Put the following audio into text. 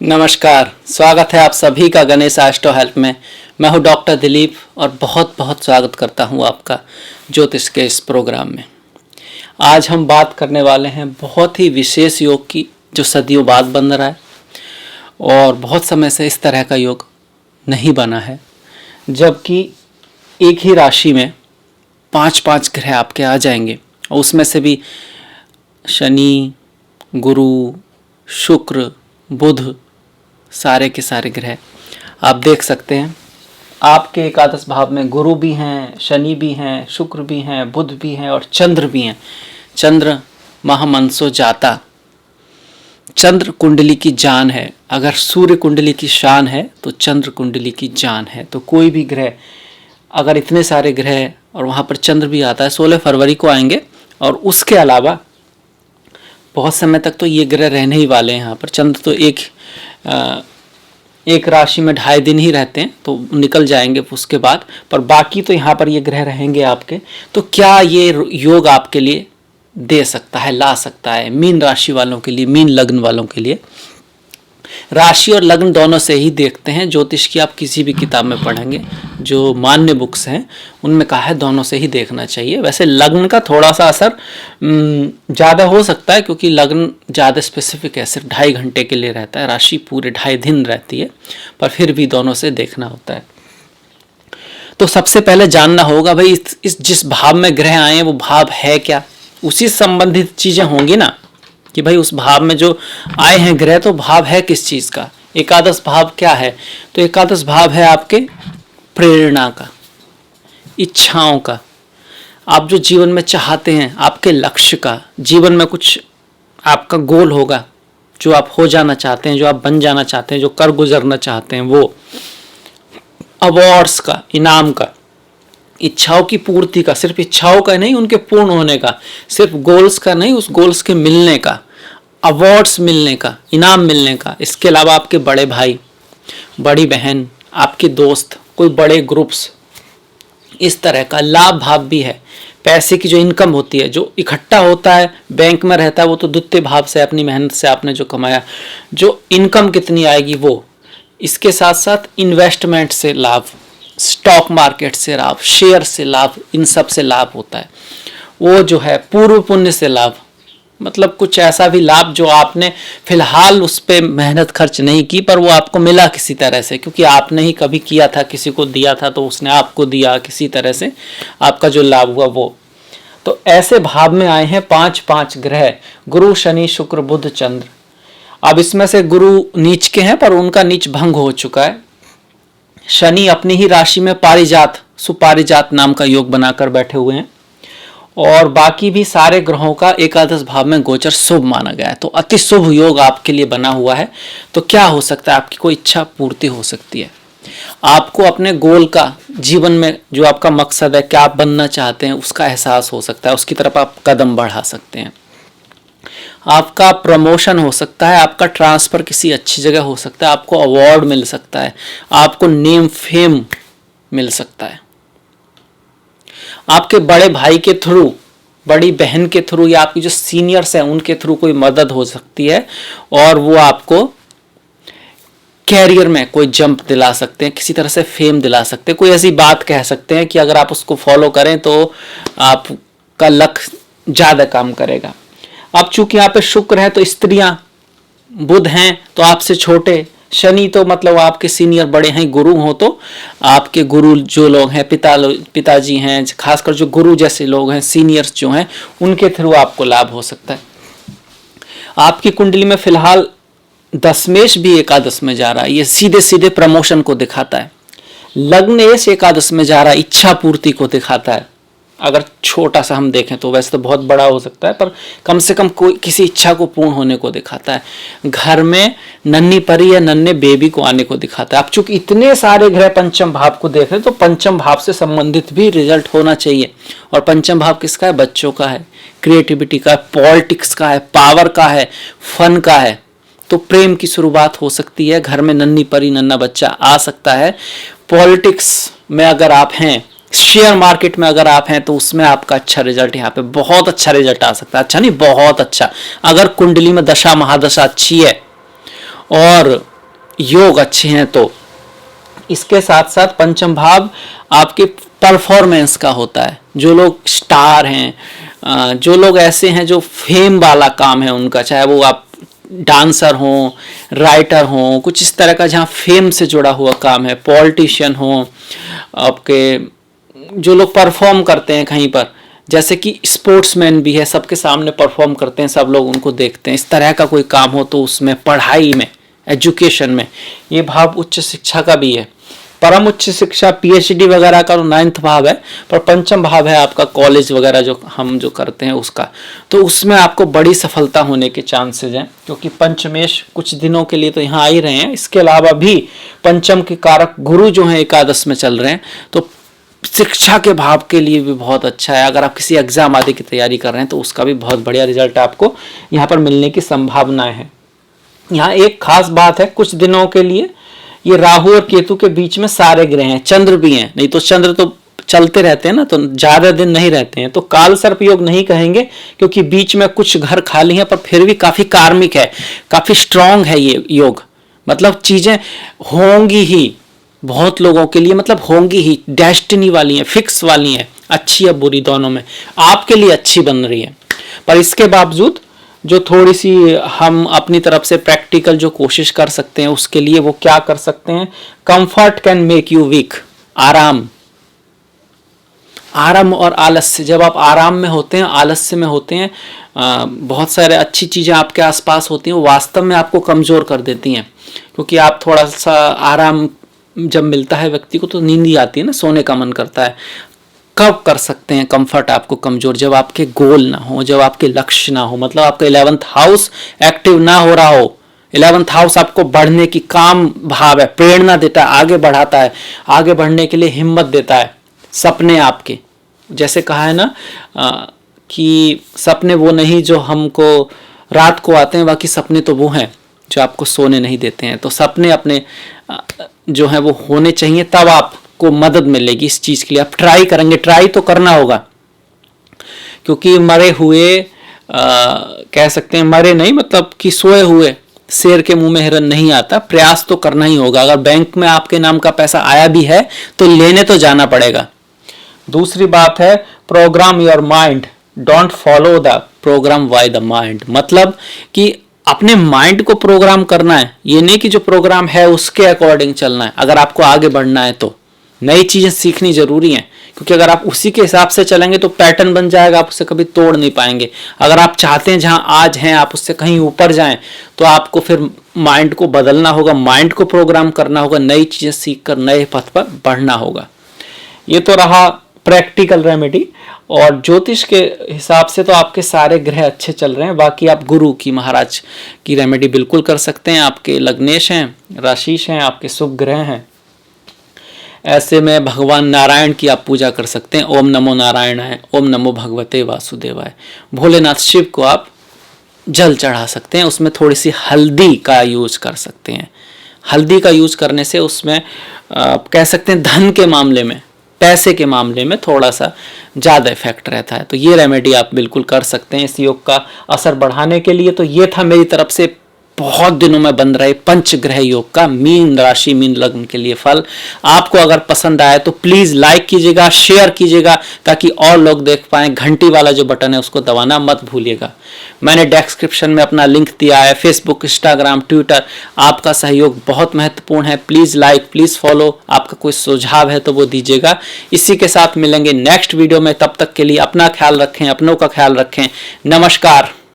नमस्कार, स्वागत है आप सभी का गणेश एस्ट्रो हेल्प में। मैं हूं डॉक्टर दिलीप और बहुत बहुत स्वागत करता हूं आपका ज्योतिष के इस प्रोग्राम में। आज हम बात करने वाले हैं बहुत ही विशेष योग की जो सदियों बाद बन रहा है और बहुत समय से इस तरह का योग नहीं बना है, जबकि एक ही राशि में 5-5 ग्रह आपके आ जाएंगे और उसमें से भी शनि, गुरु, शुक्र, बुध, सारे के सारे ग्रह आप देख सकते हैं। आपके एकादश भाव में गुरु भी हैं, शनि भी हैं, शुक्र भी हैं, बुध भी हैं और चंद्र भी हैं। चंद्र महामंसो जाता, चंद्र कुंडली की जान है। अगर सूर्य कुंडली की शान है तो चंद्र कुंडली की जान है। तो कोई भी ग्रह, अगर इतने सारे ग्रह और वहाँ पर चंद्र भी आता है, 16 फरवरी को आएंगे और उसके अलावा बहुत समय तक तो ये ग्रह रहने ही वाले हैं यहाँ पर। चंद्र तो एक राशि में 2.5 दिन ही रहते हैं तो निकल जाएंगे उसके बाद, पर बाकी तो यहाँ पर ये ग्रह रहेंगे आपके। तो क्या ये योग आपके लिए दे सकता है, ला सकता है मीन राशि वालों के लिए, मीन लग्न वालों के लिए? राशि और लग्न दोनों से ही देखते हैं। ज्योतिष की आप किसी भी किताब में पढ़ेंगे, जो मान्य बुक्स हैं उनमें कहा है दोनों से ही देखना चाहिए। वैसे लग्न का थोड़ा सा असर ज़्यादा हो सकता है क्योंकि लग्न ज़्यादा स्पेसिफिक है, सिर्फ 2.5 घंटे के लिए रहता है। राशि पूरे 2.5 दिन रहती है, पर फिर भी दोनों से देखना होता है। तो सबसे पहले जानना होगा भाई इस जिस भाव में ग्रह आए हैं वो भाव है क्या, उसी संबंधित चीज़ें होंगी ना कि भाई उस भाव में जो आए हैं ग्रह तो भाव है किस चीज़ का। एकादश भाव क्या है? तो एकादश भाव है आपके प्रेरणा का, इच्छाओं का, आप जो जीवन में चाहते हैं, आपके लक्ष्य का। जीवन में कुछ आपका गोल होगा जो आप हो जाना चाहते हैं, जो आप बन जाना चाहते हैं, जो कर गुजरना चाहते हैं, वो अवार्ड्स का, इनाम का, इच्छाओं की पूर्ति का, सिर्फ इच्छाओं का नहीं, उनके पूर्ण होने का, सिर्फ गोल्स का नहीं, उस गोल्स के मिलने का, अवार्ड्स मिलने का, इनाम मिलने का। इसके अलावा आपके बड़े भाई, बड़ी बहन, आपके दोस्त, कोई बड़े ग्रुप्स, इस तरह का लाभ भाव भी है। पैसे की जो इनकम होती है, जो इकट्ठा होता है, बैंक में रहता है, वो तो द्वितीय भाव से, अपनी मेहनत से आपने जो कमाया, जो इनकम कितनी आएगी वो। इसके साथ साथ इन्वेस्टमेंट से लाभ, स्टॉक मार्केट से लाभ, शेयर से लाभ, इन सब से लाभ होता है। वो जो है पूर्व पुण्य से लाभ, मतलब कुछ ऐसा भी लाभ जो आपने फिलहाल उस पर मेहनत खर्च नहीं की, पर वो आपको मिला किसी तरह से, क्योंकि आपने ही कभी किया था, किसी को दिया था तो उसने आपको दिया, किसी तरह से आपका जो लाभ हुआ वो। तो ऐसे भाव में आए हैं 5-5 ग्रह, गुरु, शनि, शुक्र, बुध, चंद्र। अब इसमें से गुरु नीच के हैं पर उनका नीच भंग हो चुका है। शनि अपनी ही राशि में पारिजात, सुपारिजात नाम का योग बनाकर बैठे हुए हैं और बाकी भी सारे ग्रहों का एकादश भाव में गोचर शुभ माना गया है। तो अति शुभ योग आपके लिए बना हुआ है। तो क्या हो सकता है? आपकी कोई इच्छा पूर्ति हो सकती है। आपको अपने गोल का, जीवन में जो आपका मकसद है, क्या आप बनना चाहते हैं, उसका एहसास हो सकता है, उसकी तरफ आप कदम बढ़ा सकते हैं। आपका प्रमोशन हो सकता है, आपका ट्रांसफ़र किसी अच्छी जगह हो सकता है, आपको अवार्ड मिल सकता है, आपको नेम फेम मिल सकता है, आपके बड़े भाई के थ्रू, बड़ी बहन के थ्रू या आपकी जो सीनियर्स हैं उनके थ्रू कोई मदद हो सकती है और वो आपको कैरियर में कोई जंप दिला सकते हैं, किसी तरह से फेम दिला सकते हैं। कोई ऐसी बात कह सकते हैं कि अगर आप उसको फॉलो करें तो आपका लक ज़्यादा काम करेगा। अब चूंकि यहाँ पे शुक्र है तो स्त्रियां, बुध हैं तो आपसे छोटे, शनि तो मतलब आपके सीनियर बड़े हैं, गुरु हो तो आपके गुरु जो लोग हैं, पिताजी हैं, खासकर जो गुरु जैसे लोग हैं, सीनियर्स जो हैं, उनके थ्रू आपको लाभ हो सकता है। आपकी कुंडली में फिलहाल दशमेश भी एकादश में जा रहा है, ये सीधे सीधे प्रमोशन को दिखाता है। लग्नेश एकादश में जा रहा है, इच्छा पूर्ति को दिखाता है। अगर छोटा सा हम देखें तो वैसे तो बहुत बड़ा हो सकता है, पर कम से कम कोई किसी इच्छा को पूर्ण होने को दिखाता है। घर में नन्ही परी या नन्हे बेबी को आने को दिखाता है। आप चूंकि इतने सारे ग्रह पंचम भाव को देख रहे हैं तो पंचम भाव से संबंधित भी रिजल्ट होना चाहिए। और पंचम भाव किसका है? बच्चों का है, क्रिएटिविटी का है, पॉलिटिक्स का है, पावर का है, फन का है। तो प्रेम की शुरुआत हो सकती है, घर में नन्ही परी नन्हा बच्चा आ सकता है। पॉलिटिक्स में अगर आप हैं, शेयर मार्केट में अगर आप हैं तो उसमें आपका अच्छा रिजल्ट, यहाँ पे बहुत अच्छा रिजल्ट आ सकता है। अच्छा नहीं, बहुत अच्छा। अगर कुंडली में दशा महादशा अच्छी है और योग अच्छे हैं तो इसके साथ साथ पंचम भाव आपके परफॉर्मेंस का होता है। जो लोग स्टार हैं, जो लोग ऐसे हैं जो फेम वाला काम है उनका, चाहे वो आप डांसर हों, राइटर हों, कुछ इस तरह का जहाँ फेम से जुड़ा हुआ काम है, पॉलिटिशियन हों, आपके जो लोग परफॉर्म करते हैं कहीं पर, जैसे कि स्पोर्ट्समैन भी है, सबके सामने परफॉर्म करते हैं, सब लोग उनको देखते हैं, इस तरह का कोई काम हो तो उसमें, पढ़ाई में, एजुकेशन में, ये भाव उच्च शिक्षा का भी है। परम उच्च शिक्षा पीएचडी वगैरह का 9th भाव है, पर पंचम भाव है आपका कॉलेज वगैरह जो हम जो करते हैं उसका, तो उसमें आपको बड़ी सफलता होने के चांसेस हैं, क्योंकि पंचमेश कुछ दिनों के लिए तो यहाँ आ ही रहे हैं। इसके अलावा भी पंचम के कारक गुरु जो हैं एकादश में चल रहे हैं, तो शिक्षा के भाव के लिए भी बहुत अच्छा है। अगर आप किसी एग्जाम आदि की तैयारी कर रहे हैं तो उसका भी बहुत बढ़िया रिजल्ट आपको यहाँ पर मिलने की संभावनाएं हैं। यहाँ एक खास बात है, कुछ दिनों के लिए ये राहु और केतु के बीच में सारे ग्रह हैं, चंद्र भी हैं, नहीं तो चंद्र तो चलते रहते हैं ना, तो ज्यादा दिन नहीं रहते हैं, तो काल सर्प योग नहीं कहेंगे क्योंकि बीच में कुछ घर खाली हैं, पर फिर भी काफी कार्मिक है, काफी स्ट्रांग है ये योग, मतलब चीजें होंगी ही बहुत लोगों के लिए, मतलब होंगी ही, डेस्टिनी वाली हैं, फिक्स वाली हैं, अच्छी या बुरी दोनों में आपके लिए अच्छी बन रही है। पर इसके बावजूद जो थोड़ी सी हम अपनी तरफ से प्रैक्टिकल जो कोशिश कर सकते हैं उसके लिए वो क्या कर सकते हैं, comfort can make you weak. आराम और आलस्य, जब आप आराम में होते हैं, आलस्य में होते हैं, बहुत सारे अच्छी चीज़ें आपके आसपास होती हैं, वो वास्तव में आपको कमज़ोर कर देती हैं, क्योंकि आप थोड़ा सा आराम जब मिलता है व्यक्ति को तो नींद ही आती है ना, सोने का मन करता है। कब कर सकते हैं कंफर्ट आपको कमजोर, जब आपके गोल ना हो, जब आपके लक्ष्य ना हो, मतलब आपका 11th हाउस एक्टिव ना हो रहा हो। 11th हाउस आपको बढ़ने की काम भाव है, प्रेरणा देता है, आगे बढ़ाता है, आगे बढ़ने के लिए हिम्मत देता है। सपने आपके, जैसे कहा है ना कि सपने वो नहीं जो हमको रात को आते हैं, बाकी सपने तो वो हैं जो आपको सोने नहीं देते हैं। तो सपने अपने जो है वो होने चाहिए, तब आपको मदद मिलेगी इस चीज के लिए। आप ट्राई करेंगे, ट्राई तो करना होगा, क्योंकि मरे हुए कह सकते हैं, मरे नहीं मतलब कि सोए हुए शेर के मुंह में हिरन नहीं आता। प्रयास तो करना ही होगा। अगर बैंक में आपके नाम का पैसा आया भी है तो लेने तो जाना पड़ेगा। दूसरी बात है programme your mind, don't follow the programme by the mind, मतलब कि अपने माइंड को प्रोग्राम करना है, ये नहीं कि जो प्रोग्राम है उसके अकॉर्डिंग चलना है। अगर आपको आगे बढ़ना है तो नई चीजें सीखनी जरूरी है, क्योंकि अगर आप उसी के हिसाब से चलेंगे तो पैटर्न बन जाएगा, आप उससे कभी तोड़ नहीं पाएंगे। अगर आप चाहते हैं जहां आज हैं आप उससे कहीं ऊपर जाएं, तो आपको फिर माइंड को बदलना होगा, माइंड को प्रोग्राम करना होगा, नई चीजें सीख कर नए पथ पर बढ़ना होगा। ये तो रहा प्रैक्टिकल रेमेडी। और ज्योतिष के हिसाब से तो आपके सारे ग्रह अच्छे चल रहे हैं। बाकी आप गुरु की, महाराज की रेमेडी बिल्कुल कर सकते हैं। आपके लग्नेश हैं, राशिश हैं, आपके शुभ ग्रह हैं। ऐसे में भगवान नारायण की आप पूजा कर सकते हैं। ओम नमो नारायणाय, ओम नमो भगवते वासुदेवाय। भोलेनाथ शिव को आप जल चढ़ा सकते हैं, उसमें थोड़ी सी हल्दी का यूज कर सकते हैं। हल्दी का यूज करने से उसमें कह सकते हैं धन के मामले में, पैसे के मामले में थोड़ा सा ज़्यादा इफेक्ट रहता है। तो ये रेमेडी आप बिल्कुल कर सकते हैं इस योग का असर बढ़ाने के लिए। तो ये था मेरी तरफ से बहुत दिनों में बन रहे पंचग्रह योग का मीन राशि मीन लग्न के लिए फल। आपको अगर पसंद आए तो प्लीज लाइक कीजिएगा, शेयर कीजिएगा, ताकि और लोग देख पाएं। घंटी वाला जो बटन है उसको दबाना मत भूलिएगा। मैंने डिस्क्रिप्शन में अपना लिंक दिया है, फेसबुक, इंस्टाग्राम, ट्विटर। आपका सहयोग बहुत महत्वपूर्ण है। Please like, please follow. आपका कोई सुझाव है तो वो दीजिएगा। इसी के साथ मिलेंगे नेक्स्ट वीडियो में। तब तक के लिए अपना ख्याल रखें, अपनों का ख्याल रखें। नमस्कार।